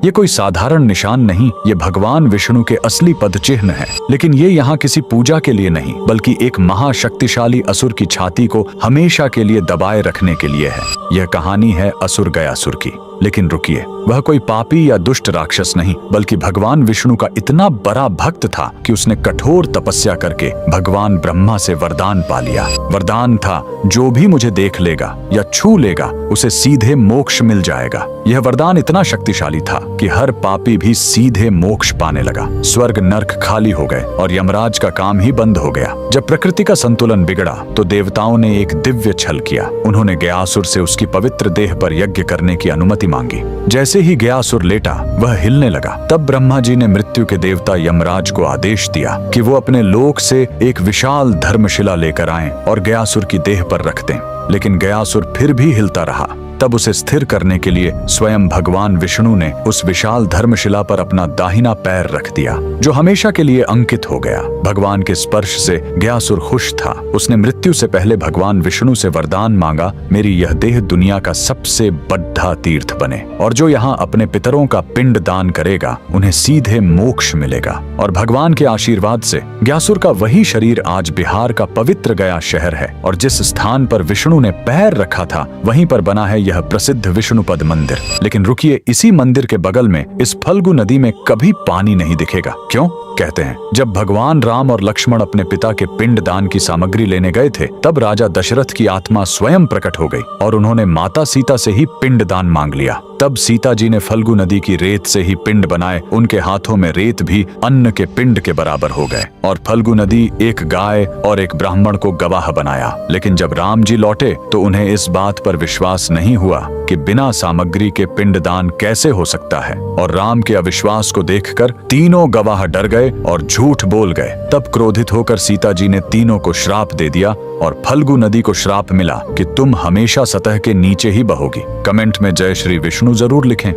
ये कोई साधारण निशान नहीं, ये भगवान विष्णु के असली पद चिन्ह है। लेकिन ये यहाँ किसी पूजा के लिए नहीं, बल्कि एक महाशक्तिशाली असुर की छाती को हमेशा के लिए दबाए रखने के लिए है। यह कहानी है असुर गयासुर की। लेकिन रुकिए, वह कोई पापी या दुष्ट राक्षस नहीं, बल्कि भगवान विष्णु का इतना बड़ा भक्त था कि उसने कठोर तपस्या करके भगवान ब्रह्मा से वरदान पा लिया। वरदान था, जो भी मुझे देख लेगा या छू लेगा उसे सीधे मोक्ष मिल जाएगा। यह वरदान इतना शक्तिशाली था कि हर पापी भी सीधे मोक्ष पाने लगा। स्वर्ग नर्क खाली हो गए और यमराज का काम ही बंद हो गया। जब प्रकृति का संतुलन बिगड़ा तो देवताओं ने एक दिव्य छल किया। उन्होंने गयासुर से उसकी पवित्र देह पर यज्ञ करने की अनुमति मांगी। जैसे ही गयासुर लेटा, वह हिलने लगा। तब ब्रह्मा जी ने मृत्यु के देवता यमराज को आदेश दिया कि वो अपने लोक से एक विशाल धर्मशिला लेकर आएं और गयासुर की देह पर रख दें। लेकिन गयासुर फिर भी हिलता रहा। तब उसे स्थिर करने के लिए स्वयं भगवान विष्णु ने उस विशाल धर्मशिला पर अपना दाहिना पैर रख दिया, जो हमेशा के लिए अंकित हो गया। भगवान के स्पर्श से गयासुर खुश था। उसने मृत्यु से पहले भगवान विष्णु से वरदान मांगा, मेरी यह देह दुनिया का सबसे बड़ा तीर्थ बने और जो यहाँ अपने पितरों का पिंड दान करेगा उन्हें सीधे मोक्ष मिलेगा। और भगवान के आशीर्वाद से गयासुर का वही शरीर आज बिहार का पवित्र गया शहर है और जिस स्थान पर विष्णु ने पैर रखा था वहीं पर बना है यह प्रसिद्ध विष्णुपद मंदिर। लेकिन रुकिए, इसी मंदिर के बगल में इस फल्गु नदी में कभी पानी नहीं दिखेगा। क्यों? कहते हैं, जब भगवान राम और लक्ष्मण अपने पिता के पिंड दान की सामग्री लेने गए थे, तब राजा दशरथ की आत्मा स्वयं प्रकट हो गई और उन्होंने माता सीता से ही पिंड दान मांग लिया। तब सीता जी ने फल्गु नदी की रेत से ही पिंड बनाए। उनके हाथों में रेत भी अन्न के पिंड के बराबर हो गए और फल्गु नदी एक गाय और एक ब्राह्मण को गवाह बनाया। लेकिन जब राम जी लौटे तो उन्हें इस बात पर विश्वास नहीं हुआ कि बिना सामग्री के पिंड दान कैसे हो सकता है, और राम के अविश्वास को देखकर तीनों गवाह डर गए और झूठ बोल गए। तब क्रोधित होकर सीता जी ने तीनों को श्राप दे दिया और फल्गु नदी को श्राप मिला कि तुम हमेशा सतह के नीचे ही बहोगी। कमेंट में जय श्री विष्णु जरूर लिखें।